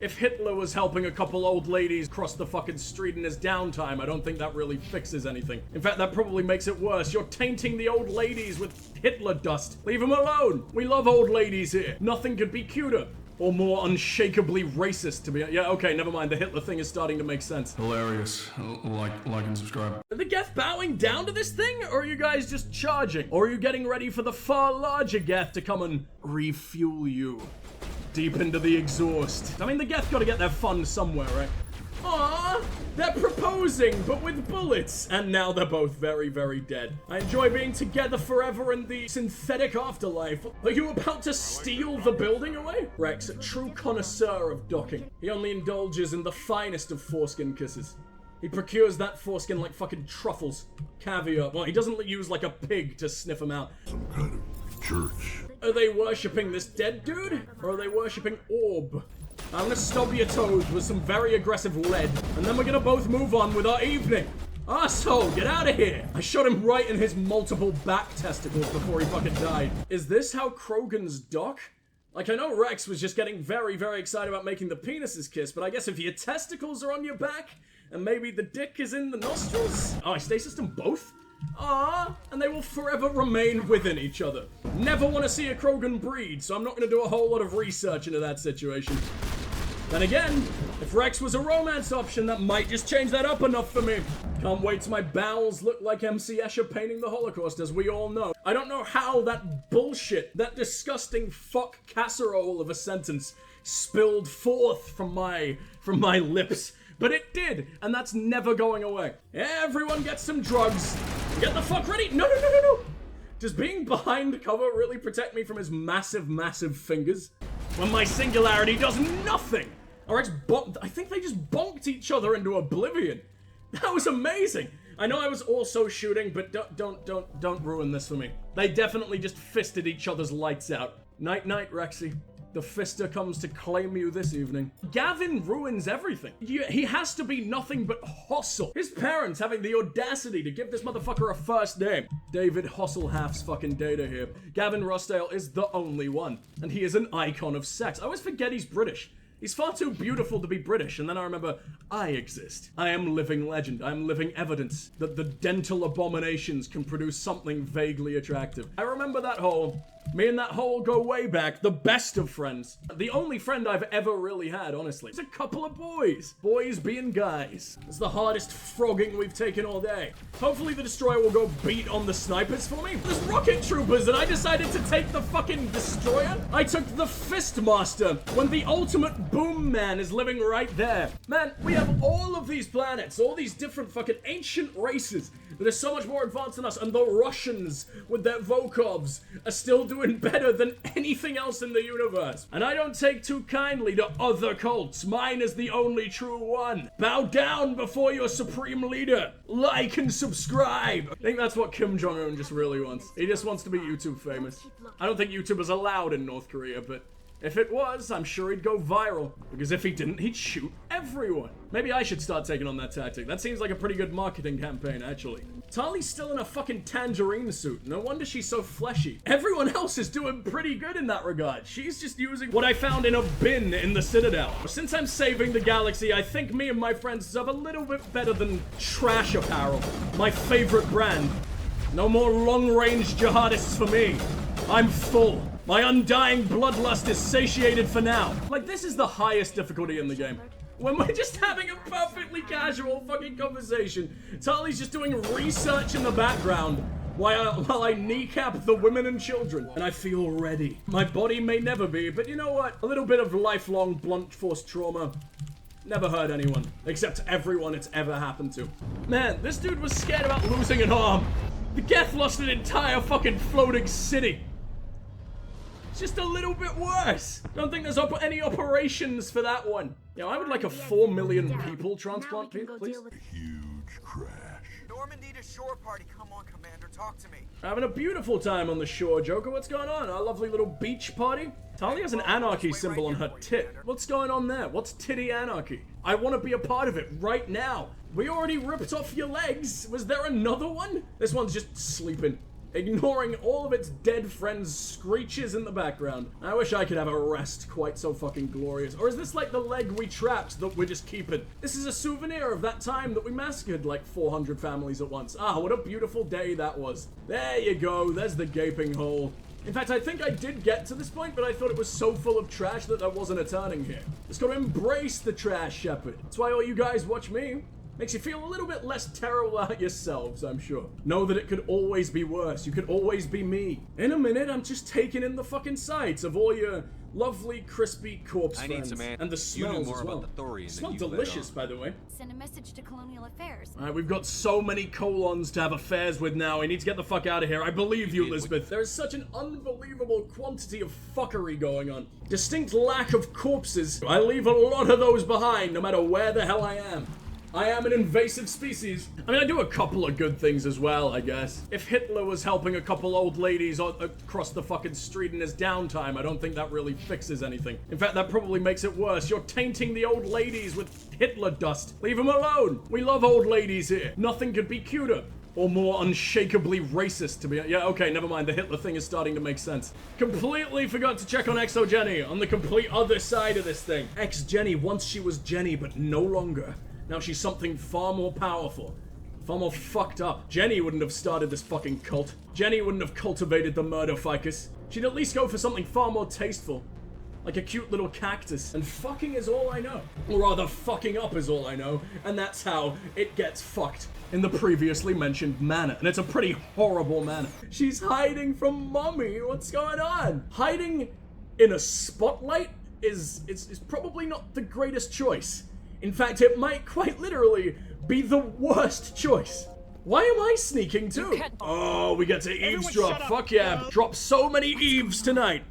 If Hitler was helping a couple old ladies cross the fucking street in his downtime, I don't think that really fixes anything. In fact, that probably makes it worse. You're tainting the old ladies with Hitler dust. Leave them alone. We love old ladies here. Nothing could be cuter or more unshakably racist to be. Yeah, okay, never mind. The Hitler thing is starting to make sense. Hilarious. Like and subscribe. Are the Geth bowing down to this thing, or are you guys just charging? Or are you getting ready for the far larger Geth to come and refuel you deep into the exhaust? I mean, the Geth gotta get their fun somewhere, right? Aww, they're proposing, but with bullets. And now they're both very, very dead. I enjoy being together forever in the synthetic afterlife. Are you about to steal the building away? Rex, a true connoisseur of docking. He only indulges in the finest of foreskin kisses. He procures that foreskin like fucking truffles. Caviar. Well, he doesn't use like a pig to sniff them out. Some kind of church. Are they worshipping this dead dude? Or are they worshipping Orb? I'm gonna stub your toes with some very aggressive lead, and then we're gonna both move on with our evening. Asshole, get out of here! I shot him right in his multiple back testicles before he fucking died. Is this how Krogan's dock? Like, I know Rex was just getting very, very excited about making the penises kiss, but I guess if your testicles are on your back, and maybe the dick is in the nostrils? Oh, I stasis them both? Ah, and they will forever remain within each other. Never want to see a Krogan breed, so I'm not going to do a whole lot of research into that situation. Then again, if Rex was a romance option, that might just change that up enough for me. Can't wait till my bowels look like MC Escher painting the Holocaust, as we all know. I don't know how that bullshit, that disgusting fuck casserole of a sentence spilled forth from my lips. But it did, and that's never going away. Everyone gets some drugs. Get the fuck ready. No. Does being behind cover really protect me from his massive, massive fingers? When my singularity does nothing. RX bonked. I think they just bonked each other into oblivion. That was amazing. I know I was also shooting, but don't ruin this for me. They definitely just fisted each other's lights out. Night, Rexy. The fister comes to claim you this evening. Gavin ruins everything. He has to be nothing but Hossel. His parents having the audacity to give this motherfucker a first name. David Hosselhalf's fucking data here. Gavin Rossdale is the only one. And he is an icon of sex. I always forget he's British. He's far too beautiful to be British, and then I remember, I exist. I am living legend. I am living evidence that the dental abominations can produce something vaguely attractive. I remember that hole. Me and that hole go way back, the best of friends. The only friend I've ever really had, honestly. It's a couple of boys. Boys being guys. It's the hardest frogging we've taken all day. Hopefully the destroyer will go beat on the snipers for me. There's rocket troopers and I decided to take the fucking destroyer? I took the Fistmaster when the ultimate boom man is living right there. Man, we have all of these planets, all these different fucking ancient races that are so much more advanced than us, and the Russians with their Vokovs are still doing better than anything else in the universe. And I don't take too kindly to other cults. Mine is the only true one. Bow down before your supreme leader. Like and subscribe. I think that's what Kim Jong-un just really wants. He just wants to be YouTube famous. I don't think YouTube is allowed in North Korea, but if it was, I'm sure he'd go viral. Because if he didn't, he'd shoot everyone. Maybe I should start taking on that tactic. That seems like a pretty good marketing campaign, actually. Tali's still in a fucking tangerine suit. No wonder she's so fleshy. Everyone else is doing pretty good in that regard. She's just using what I found in a bin in the Citadel. Since I'm saving the galaxy, I think me and my friends deserve a little bit better than trash apparel. My favorite brand. No more long-range jihadists for me. I'm full. My undying bloodlust is satiated for now. Like, this is the highest difficulty in the game. When we're just having a perfectly casual fucking conversation, Tali's just doing research in the background while I kneecap the women and children. And I feel ready. My body may never be, but you know what? A little bit of lifelong blunt force trauma never hurt anyone, except everyone it's ever happened to. Man, this dude was scared about losing an arm. The Geth lost an entire fucking floating city. Just a little bit worse. Don't think there's any operations for that one. Yeah, I would like a 4 million people transplant, please. Huge crash. Normandy to shore party. Come on, Commander, talk to me. Having a beautiful time on the shore, Joker. What's going on? Our lovely little beach party? Tali has an anarchy symbol on her tit. What's going on there? What's titty anarchy? I want to be a part of it right now. We already ripped off your legs. Was there another one? This one's just sleeping. ignoring all of its dead friends' screeches in the background. I wish I could have a rest quite so fucking glorious. Or is this like the leg we trapped that we're just keeping? This is a souvenir of that time that we massacred like 400 families at once. Ah, what a beautiful day that was. There you go, there's the gaping hole. In fact, I think I did get to this point, but I thought it was so full of trash that there wasn't a turning here. Just gotta embrace the trash, Shepard. That's why all you guys watch me. Makes you feel a little bit less terrible about yourselves, I'm sure. Know that it could always be worse. You could always be me. In a minute, I'm just taking in the fucking sights of all your lovely, crispy corpse friends. And the smells as well. Smell delicious, by the way. Send a message to Colonial Affairs. Alright, we've got so many colons to have affairs with now. I need to get the fuck out of here. I believe you, Elizabeth. There is such an unbelievable quantity of fuckery going on. Distinct lack of corpses. I leave a lot of those behind, no matter where the hell I am. I am an invasive species. I mean, I do a couple of good things as well, I guess. If Hitler was helping a couple old ladies across the fucking street in his downtime, I don't think that really fixes anything. In fact, that probably makes it worse. You're tainting the old ladies with Hitler dust. Leave them alone. We love old ladies here. Nothing could be cuter or more unshakably racist to be. Yeah, okay, never mind. The Hitler thing is starting to make sense. Completely forgot to check on Exo Jenny on the complete other side of this thing. Ex Jenny, once she was Jenny, but no longer. Now she's something far more powerful, far more fucked up. Jenny wouldn't have started this fucking cult. Jenny wouldn't have cultivated the murder ficus. She'd at least go for something far more tasteful, like a cute little cactus. And fucking is all I know. Or rather, fucking up is all I know, and that's how it gets fucked in the previously mentioned manner. And it's a pretty horrible manner. She's hiding from mommy. What's going on? Hiding in a spotlight is probably not the greatest choice. In fact, it might quite literally be the worst choice. Why am I sneaking too? Oh, we get to eavesdrop. Fuck yeah. Drop so many eaves tonight.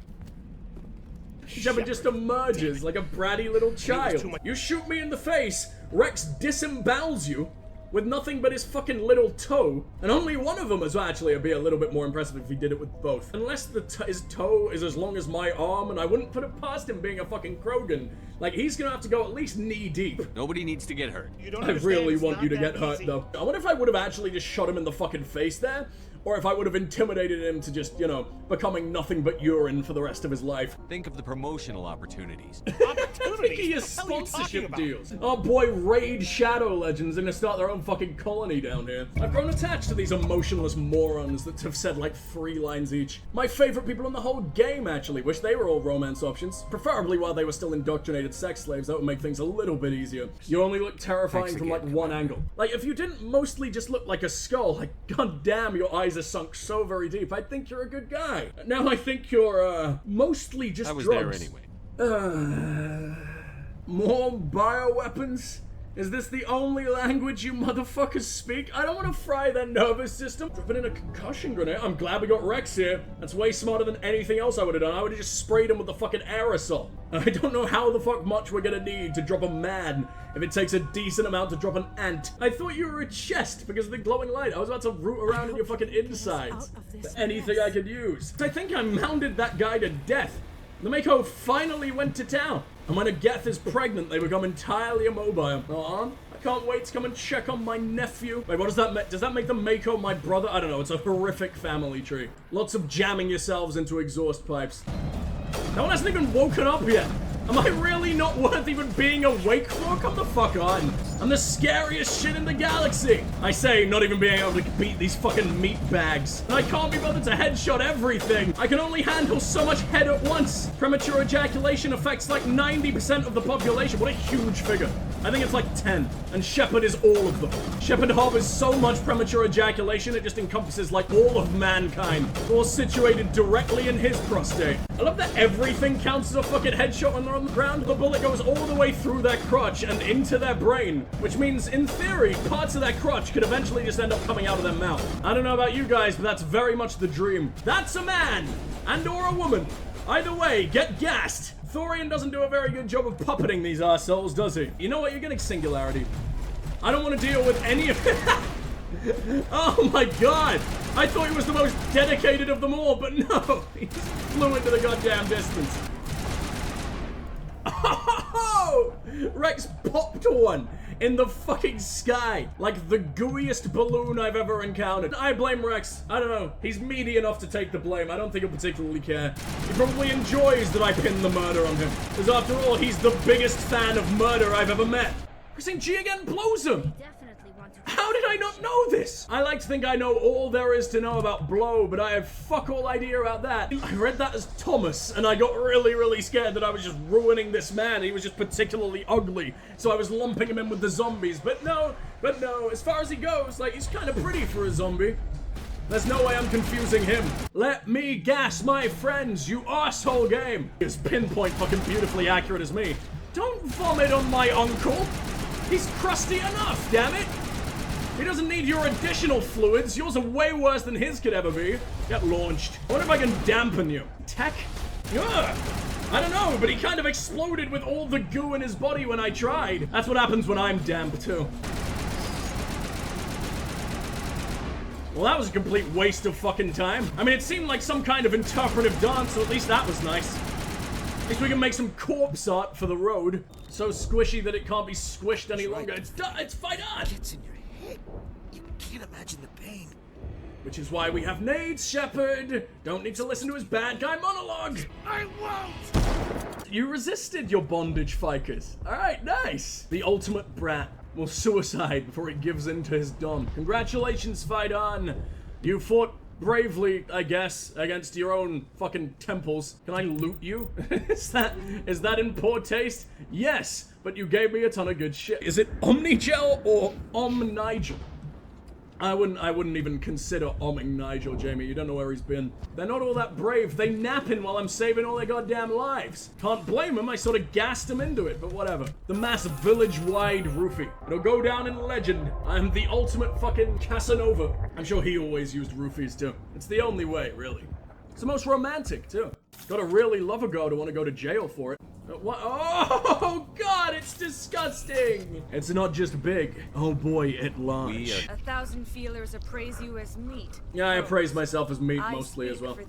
Shepard just emerges like a bratty little child. You shoot me in the face, Rex disembowels you with nothing but his fucking little toe, and only one of them is actually, it'd be a little bit more impressive if he did it with both. Unless his toe is as long as my arm, and I wouldn't put it past him being a fucking Krogan. Like, he's gonna have to go at least knee deep. Nobody needs to get hurt. I really want you to get hurt, though. I wonder if I would have actually just shot him in the fucking face there, or if I would have intimidated him to just, you know, becoming nothing but urine for the rest of his life. Think of the promotional opportunities. Thinking of sponsorship deals. Oh boy, Raid Shadow Legends are gonna start their own fucking colony down here. I've grown attached to these emotionless morons that have said like 3 lines each. My favorite people in the whole game, actually. Wish they were all romance options. Preferably while they were still indoctrinated sex slaves. That would make things a little bit easier. You only look terrifying from like one angle. Like, if you didn't mostly just look like a skull, like, god damn, your eyes are sunk so very deep, I think you're a good guy. Now I think you're, mostly just drugs. I was there anyway. More bioweapons? Is this the only language you motherfuckers speak? I don't want to fry their nervous system. Dropping in a concussion grenade. I'm glad we got Rex here. That's way smarter than anything else I would have done. I would have just sprayed him with the fucking aerosol. I don't know how the fuck much we're gonna need to drop a man if it takes a decent amount to drop an ant. I thought you were a chest because of the glowing light. I was about to root around in your fucking insides. Anything I could use. I think I mounded that guy to death. The Mako finally went to town. And when a Geth is pregnant, they become entirely immobile. I can't wait to come and check on my nephew. Wait, what does that make? Does that make the Mako my brother? I don't know. It's a horrific family tree. Lots of jamming yourselves into exhaust pipes. No one hasn't even woken up yet. Am I really not worth even being awake for? Come the fuck on. I'm the scariest shit in the galaxy. I say, not even being able to beat these fucking meat bags. And I can't be bothered to headshot everything. I can only handle so much head at once. Premature ejaculation affects like 90% of the population. What a huge figure. I think it's like 10. And Shepard is all of them. Shepard harbors so much premature ejaculation, it just encompasses like all of mankind. All situated directly in his prostate. I love that everything counts as a fucking headshot when they're on the ground. The bullet goes all the way through their crotch and into their brain, which means, in theory, parts of their crotch could eventually just end up coming out of their mouth. I don't know about you guys, but that's very much the dream. That's a man! And or a woman. Either way, get gassed. Thorian doesn't do a very good job of puppeting these arseholes, does he? You know what? You're getting singularity. I don't want to deal with any of it. Oh my god! I thought he was the most dedicated of them all, but no! He just flew into the goddamn distance. Oh! Rex popped one! in the fucking sky. Like the gooeyest balloon I've ever encountered. I blame Rex. I don't know. He's meaty enough to take the blame. I don't think he'll particularly care. He probably enjoys that I pin the murder on him. Because after all, he's the biggest fan of murder I've ever met. Pressing G again blows him. How did I not know this? I like to think I know all there is to know about blow, but I have fuck all idea about that. I read that as Thomas, and I got really, really scared that I was just ruining this man. He was just particularly ugly, so I was lumping him in with the zombies. But no, as far as he goes, like, he's kind of pretty for a zombie. There's no way I'm confusing him. Let me gas my friends, you arsehole game. He's pinpoint fucking beautifully accurate as me. Don't vomit on my uncle. He's crusty enough, damn it. He doesn't need your additional fluids. Yours are way worse than his could ever be. Get launched. I wonder if I can dampen you. Tech? Ugh. I don't know, but he kind of exploded with all the goo in his body when I tried. That's what happens when I'm damp, too. Well, that was a complete waste of fucking time. I mean, it seemed like some kind of interpretive dance, so at least that was nice. At least we can make some corpse art for the road. So squishy that it can't be squished any longer. It's done. It's fight on. It's in your head. You can't imagine the pain. Which is why we have nades, Shepard. Don't need to listen to his bad guy monologue. I won't! You resisted your bondage, Ficus. Alright, nice. The ultimate brat will suicide before he gives in to his dom. Congratulations, Faidan. You fought bravely, I guess, against your own fucking temples. Can I loot you? Is that in poor taste? Yes, but you gave me a ton of good shit. Is it Omnigel or Omnigel? I wouldn't even consider omming Nigel, Jamie. You don't know where he's been. They're not all that brave. They napping while I'm saving all their goddamn lives. Can't blame them. I sort of gassed them into it, but whatever. The mass village-wide roofie. It'll go down in legend. I'm the ultimate fucking Casanova. I'm sure he always used roofies too. It's the only way, really. It's the most romantic too. Gotta really love a girl to want to go to jail for it. What? Oh, God, it's disgusting. It's not just big. Oh, boy, at large. 1,000 feelers appraise you as meat. Yeah, I appraise myself as meat mostly as well.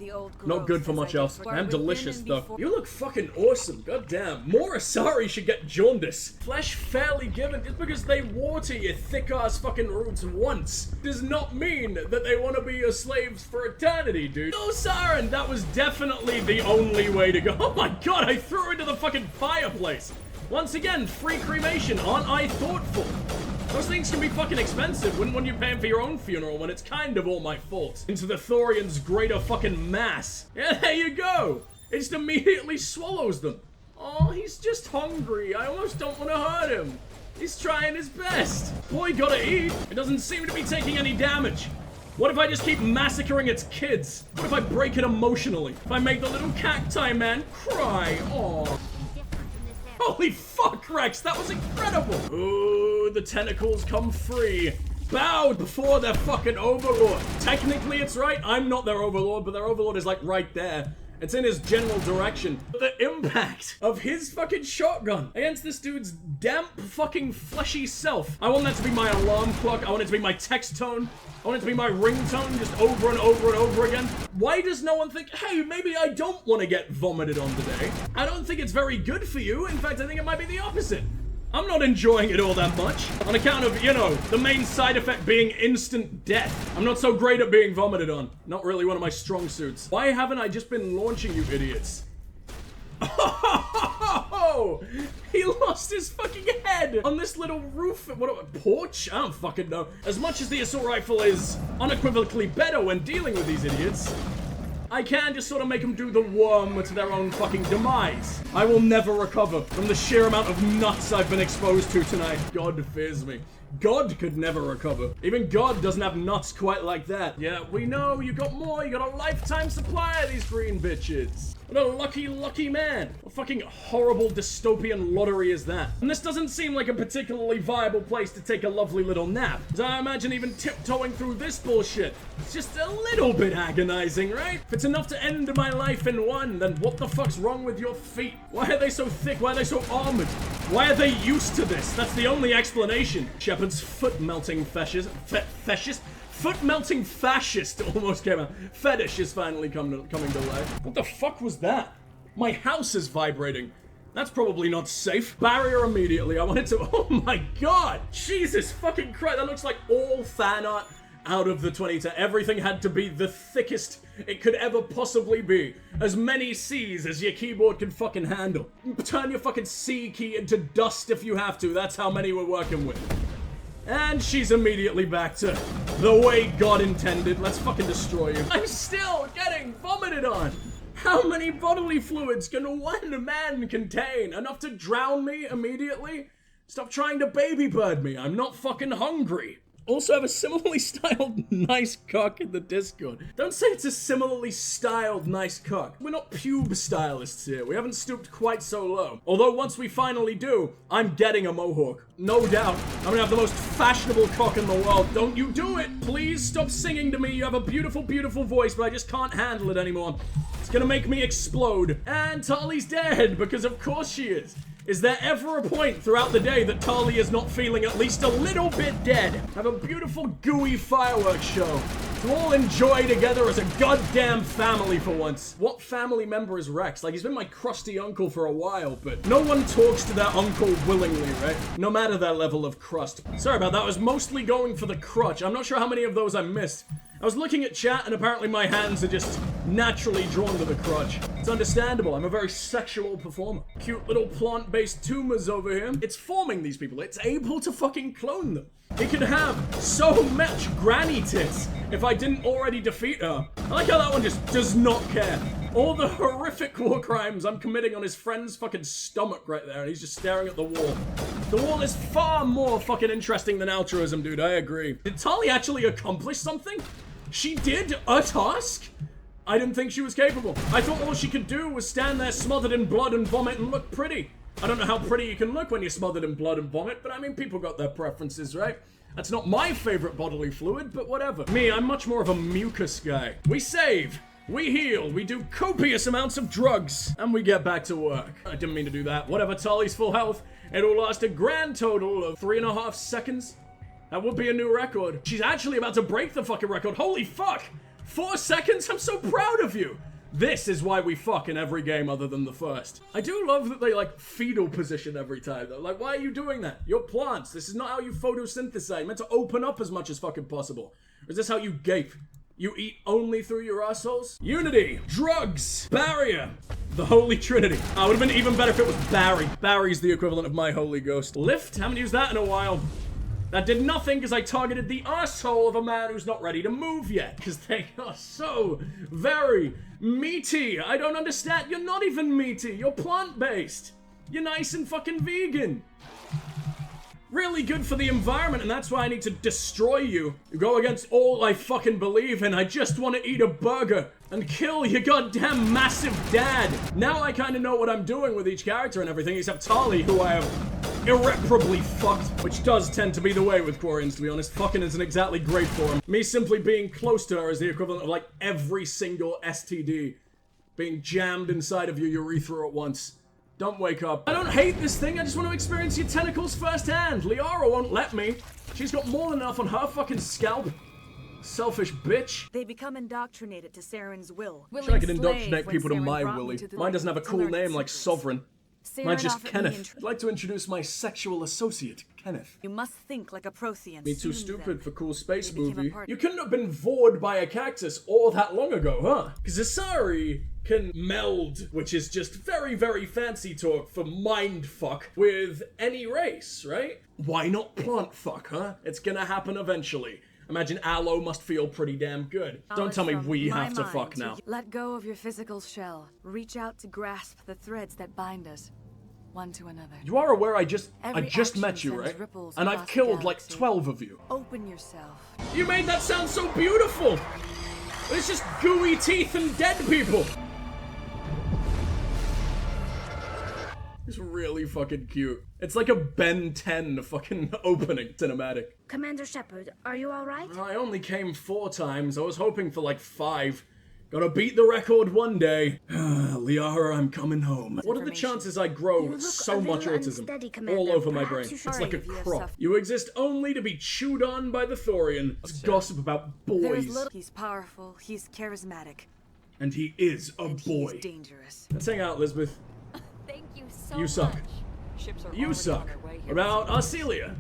Not good for much else. I'm delicious, though. You look fucking awesome. God damn. More Asari should get jaundice. Flesh fairly given. Just because they water your thick-ass fucking roots once does not mean that they want to be your slaves for eternity, dude. No, Saren, that was definitely the only way to go. Oh, my God, I threw her into the fucking fireplace. Once again, free cremation. Aren't I thoughtful? Those things can be fucking expensive. Wouldn't want you paying for your own funeral when it's kind of all my fault. Into the Thorian's greater fucking mass. Yeah, there you go. It just immediately swallows them. Oh, he's just hungry. I almost don't want to hurt him. He's trying his best. Boy, gotta eat. It doesn't seem to be taking any damage. What if I just keep massacring its kids? What if I break it emotionally? If I make the little cacti man cry? Aww. Holy fuck, Rex, that was incredible! Ooh, the tentacles come free. Bowed before their fucking overlord. Technically, it's right. I'm not their overlord, but their overlord is, like, right there. It's in his general direction. The impact of his fucking shotgun against this dude's damp fucking fleshy self. I want that to be my alarm clock. I want it to be my text tone. I want it to be my ringtone just over and over and over again. Why does no one think, hey, maybe I don't want to get vomited on today? I don't think it's very good for you. In fact, I think it might be the opposite. I'm not enjoying it all that much. On account of, you know, the main side effect being instant death. I'm not so great at being vomited on. Not really one of my strong suits. Why haven't I just been launching you idiots? Oh, he lost his fucking head on this little roof. What, porch? I don't fucking know. As much as the assault rifle is unequivocally better when dealing with these idiots, I can just sort of make them do the worm to their own fucking demise. I will never recover from the sheer amount of nuts I've been exposed to tonight. God fears me. God could never recover. Even God doesn't have nuts quite like that. Yeah, we know you got more. You got a lifetime supply of these green bitches. What a lucky, lucky man. What fucking horrible dystopian lottery is that? And this doesn't seem like a particularly viable place to take a lovely little nap. So I imagine even tiptoeing through this bullshit, it's just a little bit agonizing, right? If it's enough to end my life in one, then what the fuck's wrong with your feet? Why are they so thick? Why are they so armored? Why are they used to this? That's the only explanation. Shepard's foot-melting fascist foot-melting fascist almost came out. Fetish is finally coming to life. What the fuck was that? My house is vibrating. That's probably not safe. Barrier immediately. I wanted to... Oh my god! Jesus fucking Christ. That looks like all fan art out of the 2010. Everything had to be the thickest it could ever possibly be. As many C's as your keyboard can fucking handle. Turn your fucking C key into dust if you have to. That's how many we're working with. And she's immediately back to the way God intended. Let's fucking destroy you. I'm still getting vomited on. How many bodily fluids can one man contain? Enough to drown me immediately? Stop trying to baby bird me. I'm not fucking hungry. Also have a similarly styled nice cock in the Discord. Don't say it's a similarly styled nice cock. We're not pube stylists here. We haven't stooped quite so low. Although once we finally do, I'm getting a mohawk. No doubt. I'm gonna have the most fashionable cock in the world. Don't you do it. Please stop singing to me. You have a beautiful, beautiful voice, but I just can't handle it anymore. It's gonna make me explode. And Tali's dead, because of course she is. Is there ever a point throughout the day that Tali is not feeling at least a little bit dead? Have a beautiful, gooey fireworks show to all enjoy together as a goddamn family for once. What family member is Rex? Like, he's been my crusty uncle for a while, but no one talks to their uncle willingly, right? No matter their level of crust. Sorry about that. I was mostly going for the crutch. I'm not sure how many of those I missed. I was looking at chat and apparently my hands are just naturally drawn to the crotch. It's understandable. I'm a very sexual performer. Cute little plant-based tumors over here. It's forming these people. It's able to fucking clone them. It could have so much granny tits if I didn't already defeat her. I like how that one just does not care. All the horrific war crimes I'm committing on his friend's fucking stomach right there, and he's just staring at the wall. The wall is far more fucking interesting than altruism, dude. I agree. Did Tali actually accomplish something? She did a task? I didn't think she was capable. I thought all she could do was stand there smothered in blood and vomit and look pretty. I don't know how pretty you can look when you're smothered in blood and vomit, but I mean, people got their preferences, right? That's not my favorite bodily fluid, but whatever. Me, I'm much more of a mucus guy. We save, we heal, we do copious amounts of drugs, and we get back to work. I didn't mean to do that. Whatever, Tali's full health. It'll last a grand total of 3.5 seconds. That would be a new record. She's actually about to break the fucking record. Holy fuck! 4 seconds? I'm so proud of you! This is why we fuck in every game other than the first. I do love that they, like, fetal position every time, though. Like, why are you doing that? You're plants. This is not how you photosynthesize. You're meant to open up as much as fucking possible. Or is this how you gape? You eat only through your assholes? Unity, drugs, barrier, the Holy Trinity. Oh, it would have been even better if it was Barry. Barry's the equivalent of my Holy Ghost. Lift? Haven't used that in a while. That did nothing because I targeted the asshole of a man who's not ready to move yet. Because they are so very meaty. I don't understand. You're not even meaty. You're plant-based. You're nice and fucking vegan. Really good for the environment, and that's why I need to destroy you. You go against all I fucking believe in. I just want to eat a burger and kill your goddamn massive dad. Now I kind of know what I'm doing with each character and everything, except Tali, who I have irreparably fucked, which does tend to be the way with Quarians, to be honest. Fucking isn't exactly great for him. Me simply being close to her is the equivalent of, like, every single STD being jammed inside of your urethra at once. Don't wake up. I don't hate this thing, I just want to experience your tentacles firsthand. Liara won't let me. She's got more than enough on her fucking scalp. Selfish bitch. They become indoctrinated to Saren's will. Sure, I can indoctrinate people to my Willy. Mine doesn't have a cool name like Sovereign. Mine's just Kenneth. I'd like to introduce my sexual associate, Kenneth. You must think like a Prothean. Me too stupid for cool space movie. You couldn't have been vored by a cactus all that long ago, huh? Because Asari can meld, which is just very, very fancy talk for mind fuck, with any race, right? Why not plant fuck, huh? It's gonna happen eventually. Imagine Aloe must feel pretty damn good. Don't tell me we have to fuck now. Let go of your physical shell. Reach out to grasp the threads that bind us, one to another. You are aware I just Every met you, action right? sends ripples And I've across the killed like galaxy. 12 of you. Open yourself. You made that sound so beautiful! It's just gooey teeth and dead people! It's really fucking cute. It's like a Ben 10 fucking opening cinematic. Commander Shepard, are you alright? I only came 4 times. I was hoping for like 5. Gotta beat the record one day. Liara, I'm coming home. What are the chances I grow so much autism all over my brain? It's like a crop. You exist only to be chewed on by the Thorian. Let's gossip about boys. He's powerful, he's charismatic. And he is a boy. He's dangerous. Let's hang out, Elizabeth. Thank you You suck. You suck. What about Arcelia?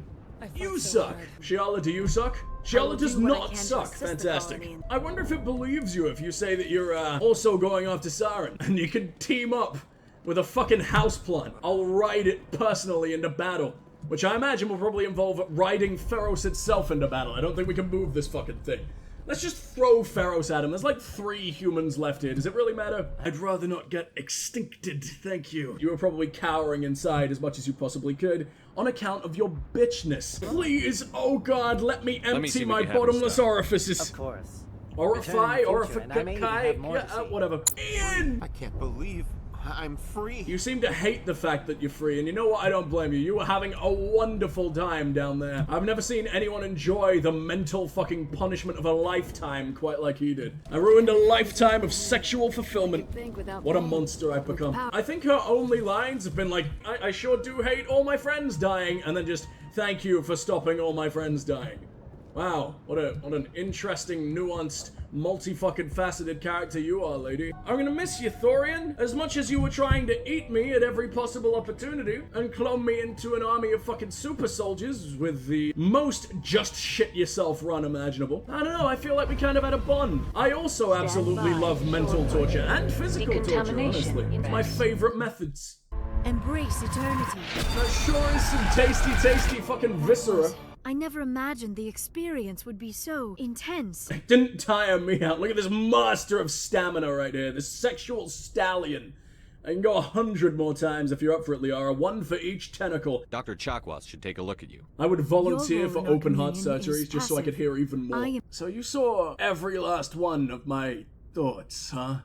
You suck. Shiala, do you suck? Shiala does not suck. Fantastic. I wonder if it believes you if you say that you're also going after Siren and you can team up with a fucking houseplant. I'll ride it personally into battle, which I imagine will probably involve riding Feros itself into battle. I don't think we can move this fucking thing. Let's just throw Feros at him. There's like 3 humans left here. Does it really matter? I'd rather not get extincted, thank you. You were probably cowering inside as much as you possibly could on account of your bitchness. Please, oh god, let me empty my bottomless orifices. Of course. Orify, Orifikai, whatever. Ian! I can't believe I'm free. You seem to hate the fact that you're free, and you know what? I don't blame you. You were having a wonderful time down there. I've never seen anyone enjoy the mental fucking punishment of a lifetime quite like he did. I ruined a lifetime of sexual fulfillment. What a monster I've become. I think her only lines have been like, I sure do hate all my friends dying, and then just, thank you for stopping all my friends dying. Wow, what an interesting, nuanced, multi-fucking-faceted character you are, lady. I'm gonna miss you, Thorian. As much as you were trying to eat me at every possible opportunity and clone me into an army of fucking super soldiers with the most just shit yourself run imaginable. I don't know, I feel like we kind of had a bond. I also absolutely love mental torture and physical torture, honestly. It's my favorite methods. Embrace eternity. That sure is some tasty fucking viscera. I never imagined the experience would be so intense. It didn't tire me out. Look at this master of stamina right here. This sexual stallion. I can go 100 more times if you're up for it, Liara. 1 for each tentacle. Dr. Chakwas should take a look at you. I would volunteer for Your open heart opinion surgeries is just so I could hear even more. So you saw every last one of my thoughts, huh?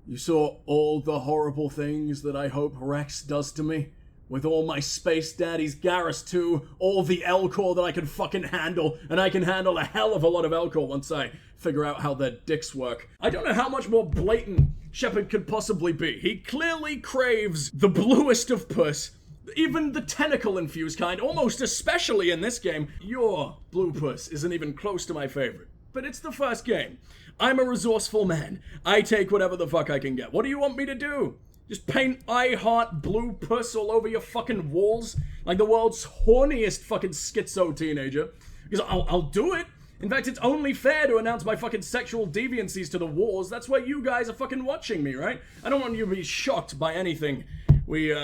You saw all the horrible things that I hope Rex does to me? With all my space daddies, Garrus too, all the Elcor that I can fucking handle, and I can handle a hell of a lot of Elcor once I figure out how their dicks work. I don't know how much more blatant Shepard could possibly be. He clearly craves the bluest of puss, even the tentacle-infused kind, almost especially in this game. Your blue puss isn't even close to my favorite. But it's the first game. I'm a resourceful man. I take whatever the fuck I can get. What do you want me to do? Just paint I heart blue puss all over your fucking walls like the world's horniest fucking schizo teenager? Because I'll do it. In fact, it's only fair to announce my fucking sexual deviancies to the wars. That's why you guys are fucking watching me, right? I don't want you to be shocked by anything we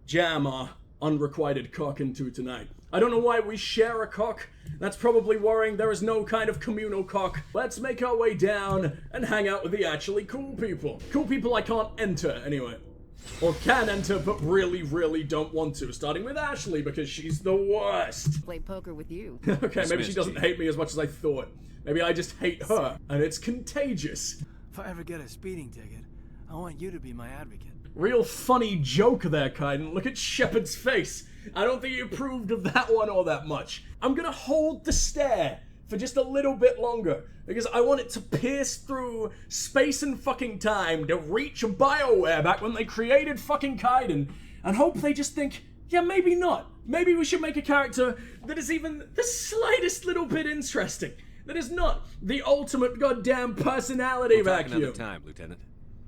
jam our unrequited cock into tonight. I don't know why we share a cock. That's probably worrying there is no kind of communal cock. Let's make our way down and hang out with the actually cool people. Cool people I can't enter, anyway. Or can enter, but really don't want to. Starting with Ashley, because she's the worst. Play poker with you. Okay, maybe she doesn't hate me as much as I thought. Maybe I just hate her, and it's contagious. If I ever get a speeding ticket, I want you to be my advocate. Real funny joke there, Kaiden. Look at Shepard's face. I don't think he approved of that one all that much. I'm gonna hold the stare for just a little bit longer, because I want it to pierce through space and fucking time to reach BioWare back when they created fucking Kaiden, and hope they just think, yeah, maybe not. Maybe we should make a character that is even the slightest little bit interesting. That is not the ultimate goddamn personality vacuum. Another time, Lieutenant.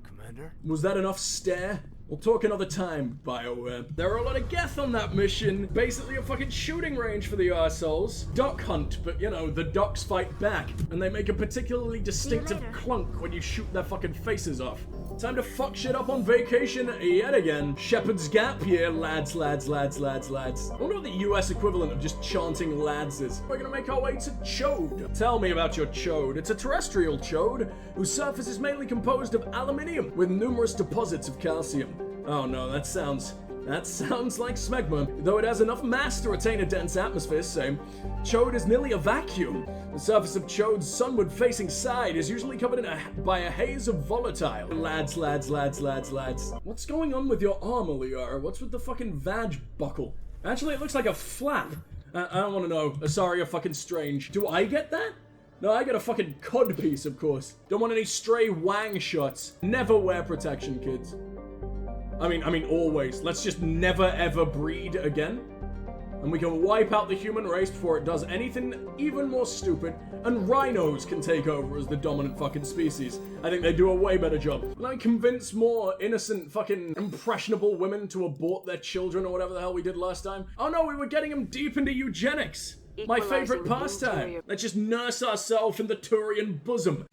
Commander? Was that enough stare? We'll talk another time, BioWare. There are a lot of Geth on that mission. Basically a fucking shooting range for the arseholes. Duck hunt, but you know, the ducks fight back. And they make a particularly distinctive clunk when you shoot their fucking faces off. Time to fuck shit up on vacation yet again. Shepard's Gap year, lads. I wonder what the US equivalent of just chanting lads is. We're gonna make our way to Chode. Tell me about your Chode. It's a terrestrial Chode whose surface is mainly composed of aluminium with numerous deposits of calcium. Oh no, that sounds like smegma. Though it has enough mass to retain a dense atmosphere, same. Chode is nearly a vacuum. The surface of Chode's sunward-facing side is usually covered by a haze of volatile. Lads. What's going on with your armor, Liara? What's with the fucking vag buckle? Actually, it looks like a flap. I don't want to know. Asari are fucking strange. Do I get that? No, I get a fucking cod piece, of course. Don't want any stray wang shots. Never wear protection, kids. I mean, always. Let's just never ever breed again. and we can wipe out the human race before it does anything even more stupid, and rhinos can take over as the dominant fucking species. I think they do a way better job. And I convince more innocent fucking impressionable women to abort their children or whatever the hell we did last time. Oh no, we were getting them deep into eugenics. My favorite pastime. Let's just nurse ourselves in the Turian bosom.